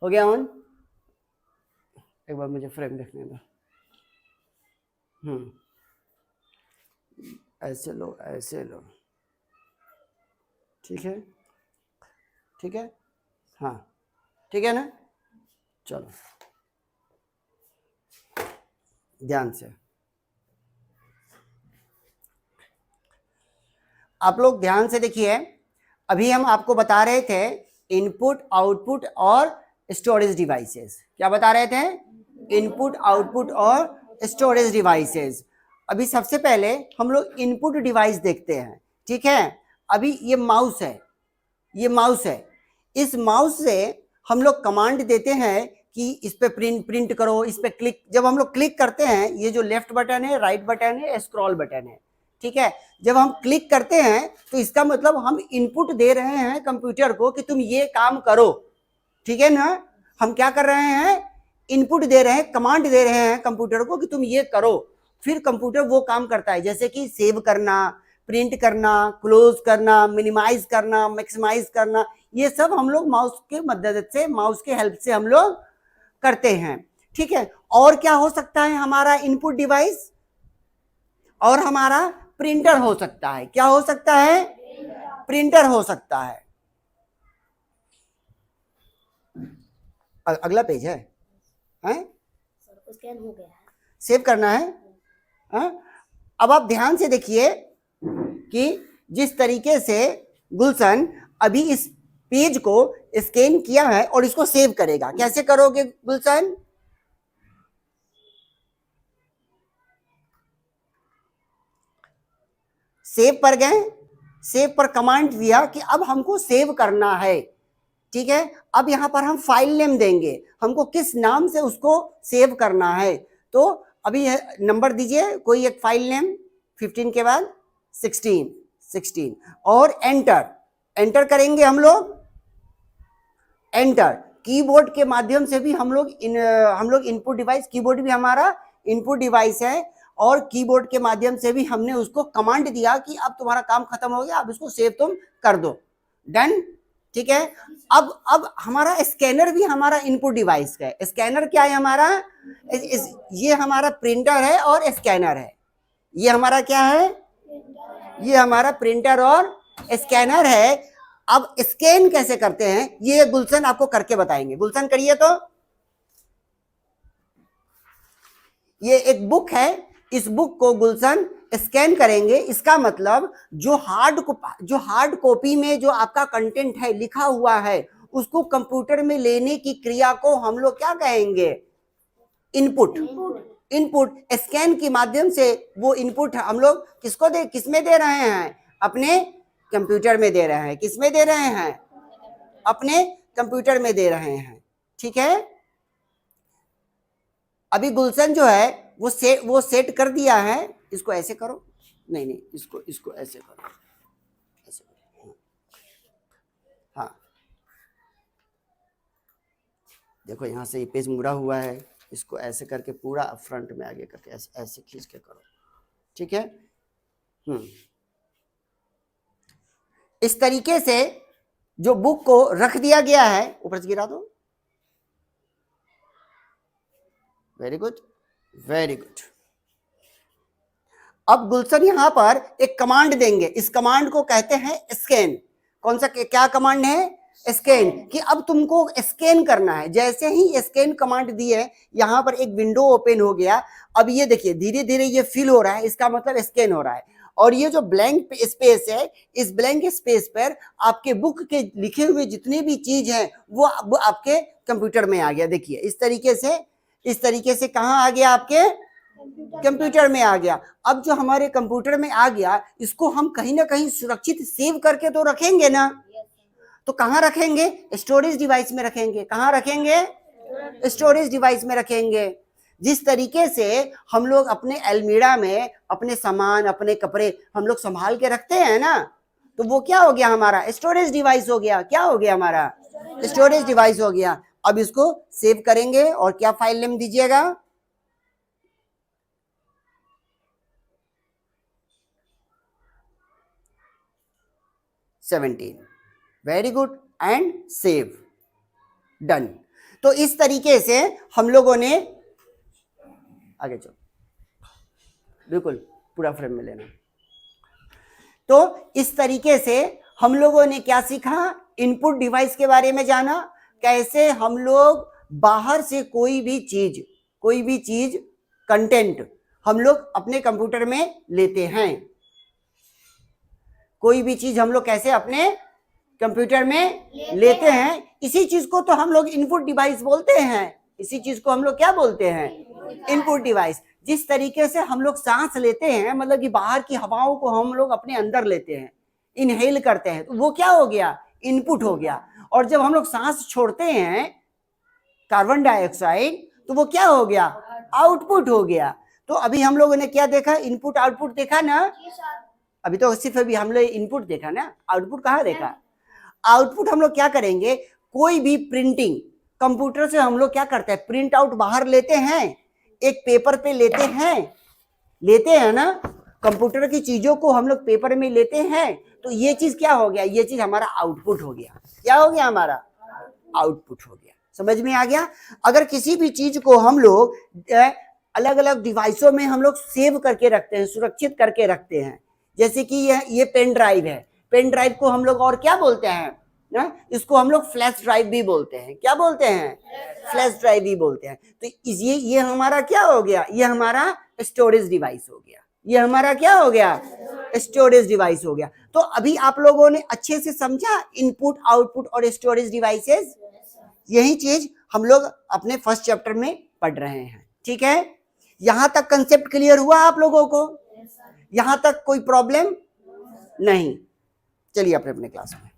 हो गया ऑन? एक बार मुझे फ्रेम देखने दो। ऐसे लो, ऐसे लो, ठीक है, ठीक है, हाँ ठीक है ना। चलो ध्यान से आप लोग ध्यान से देखिए। अभी हम आपको बता रहे थे इनपुट, आउटपुट और स्टोरेज डिवाइसेस। क्या बता रहे थे? इनपुट, आउटपुट और स्टोरेज डिवाइसेस। अभी सबसे पहले हम लोग इनपुट डिवाइस देखते हैं, ठीक है। अभी ये माउस है, ये माउस है। इस माउस से हम लोग कमांड देते हैं कि इस पे प्रिंट करो, इस पे क्लिक। जब हम लोग क्लिक करते हैं, ये जो लेफ्ट बटन है, राइट बटन है, स्क्रॉल बटन है, ठीक है। जब हम क्लिक करते हैं तो इसका मतलब हम इनपुट दे रहे हैं कंप्यूटर को कि तुम ये काम करो, ठीक है ना। हम क्या कर रहे हैं? इनपुट दे रहे हैं, कमांड दे रहे हैं कंप्यूटर को कि तुम ये करो। फिर कंप्यूटर वो काम करता है, जैसे कि सेव करना, प्रिंट करना, क्लोज करना, मिनिमाइज करना, मैक्सिमाइज करना। ये सब हम लोग माउस के मदद से, माउस के हेल्प से हम लोग करते हैं, ठीक है। और क्या हो सकता है हमारा इनपुट डिवाइस? और हमारा प्रिंटर हो सकता है। क्या हो सकता है? प्रिंटर हो सकता है। अगला पेज है, स्कैन हो गया है, सेव करना है, अब आप ध्यान से देखिए कि जिस तरीके से गुलशन अभी इस पेज को स्कैन किया है और इसको सेव करेगा। कैसे करोगे गुलशन? सेव पर गए, सेव पर कमांड दिया कि अब हमको सेव करना है, ठीक है। अब यहां पर हम फाइल नेम देंगे, हमको किस नाम से उसको सेव करना है। तो अभी नंबर दीजिए कोई एक फाइल नेम, 15 के बाद 16 और एंटर। एंटर करेंगे हम लोग, एंटर। कीबोर्ड के माध्यम से भी हम लोग इनपुट डिवाइस, कीबोर्ड भी हमारा इनपुट डिवाइस है, और कीबोर्ड के माध्यम से भी हमने उसको कमांड दिया कि अब तुम्हारा काम खत्म हो गया, अब इसको सेव तुम कर दो, डन, ठीक है। अब हमारा स्कैनर भी हमारा इनपुट डिवाइस है। स्कैनर क्या है हमारा? ये हमारा प्रिंटर है और स्कैनर है। ये हमारा क्या है? ये हमारा प्रिंटर और स्कैनर है। अब स्कैन कैसे करते हैं ये गुलशन आपको करके बताएंगे। गुलशन करिए तो। ये एक बुक है, इस बुक को गुलशन स्कैन करेंगे। इसका मतलब जो हार्ड कॉपी में जो आपका कंटेंट है, लिखा हुआ है, उसको कंप्यूटर में लेने की क्रिया को हम लोग क्या कहेंगे? इनपुट। इनपुट स्कैन के माध्यम से वो इनपुट हम लोग किसमें दे रहे हैं? अपने कंप्यूटर में दे रहे हैं। किसमें दे रहे हैं? अपने कंप्यूटर में दे रहे हैं, ठीक है। अभी गुलशन जो है वो सेट कर दिया है। इसको ऐसे करो, नहीं, इसको ऐसे करो, ऐसे करो, हाँ। देखो यहां से ये पेज मुड़ा हुआ है, इसको ऐसे करके पूरा फ्रंट में आगे करके ऐसे ऐसे खींच के करो, ठीक है। इस तरीके से जो बुक को रख दिया गया है, ऊपर से गिरा दो, वेरी गुड, वेरी गुड। अब गुलशन यहां पर एक कमांड देंगे, इस कमांड को कहते हैं स्कैन। कौन सा, क्या कमांड है? स्कैन। कि अब तुमको स्कैन करना है। जैसे ही स्कैन कमांड दिए, यहां पर एक विंडो ओपन हो गया। अब ये देखिए धीरे धीरे ये फिल हो रहा है, इसका मतलब स्कैन हो रहा है। और ये जो ब्लैंक स्पेस है, इस ब्लैंक स्पेस पर आपके बुक के लिखे हुए जितने भी चीज हैं वो आपके कंप्यूटर में आ गया। देखिए इस तरीके से कहां आ गया? आपके कंप्यूटर में आ गया। अब जो हमारे कंप्यूटर में आ गया, इसको हम कहीं ना कहीं सुरक्षित सेव करके तो रखेंगे ना। तो कहां रखेंगे? स्टोरेज डिवाइस में रखेंगे। कहां रखेंगे? स्टोरेज डिवाइस में रखेंगे। जिस तरीके से हम लोग अपने अलमीरा में अपने सामान, अपने कपड़े हम लोग संभाल के रखते हैं ना, तो वो क्या हो गया? हमारा स्टोरेज डिवाइस हो गया। क्या हो गया? हमारा स्टोरेज डिवाइस हो गया। अब इसको सेव करेंगे और क्या फाइल नेम दीजिएगा? 17। Very good, and save, done. तो इस तरीके से हम लोगों ने आगे चलो, बिल्कुल पूरा फ्रेम में लेना। तो इस तरीके से हम लोगों ने क्या सीखा, इनपुट डिवाइस के बारे में जाना, कैसे हम लोग बाहर से कोई भी चीज कंटेंट हम लोग अपने कंप्यूटर में लेते हैं। कोई भी चीज हम लोग कैसे अपने कंप्यूटर में लेते हैं, इसी चीज को तो हम लोग इनपुट डिवाइस बोलते हैं। इसी चीज को हम लोग क्या बोलते हैं, इनपुट डिवाइस। जिस तरीके से हम लोग सांस लेते हैं, मतलब कि बाहर की हवाओं को हम लोग अपने अंदर लेते हैं, इनहेल करते हैं, तो वो क्या हो गया, इनपुट हो गया। और जब हम लोग सांस छोड़ते हैं कार्बन डाइऑक्साइड, तो वो क्या हो गया, आउटपुट हो गया। तो अभी हम लोगों ने क्या देखा, इनपुट आउटपुट देखा ना। अभी तो सिर्फ अभी हम लोग इनपुट देखा ना, आउटपुट कहाँ देखा। आउटपुट हम लोग क्या करेंगे, कोई भी प्रिंटिंग कंप्यूटर से हम लोग क्या करते हैं, प्रिंट आउट बाहर लेते हैं, एक पेपर पे लेते हैं ना, कंप्यूटर की चीजों को हम लोग पेपर में लेते हैं। तो ये चीज क्या हो गया, ये चीज हमारा आउटपुट हो गया। क्या हो गया, हमारा आउटपुट हो गया। समझ में आ गया। अगर किसी भी चीज को हम लोग अलग अलग डिवाइसों में हम लोग सेव करके रखते हैं, सुरक्षित करके रखते हैं, जैसे कि ये पेन ड्राइव है, पेन ड्राइव को हम लोग और क्या बोलते हैं ना, इसको हम लोग फ्लैश ड्राइव भी बोलते हैं। क्या बोलते हैं, फ्लैश ड्राइव भी बोलते हैं। तो ये हमारा क्या हो गया, ये हमारा स्टोरेज डिवाइस हो गया। ये हमारा क्या हो गया, स्टोरेज डिवाइस हो गया। तो अभी आप लोगों ने अच्छे से समझा इनपुट आउटपुट और स्टोरेज डिवाइसेस। यही चीज हम लोग अपने फर्स्ट चैप्टर में पढ़ रहे हैं। ठीक है, यहां तक कंसेप्ट क्लियर हुआ आप लोगों को, यहां तक कोई प्रॉब्लम नहीं। चलिए अपने क्लास में।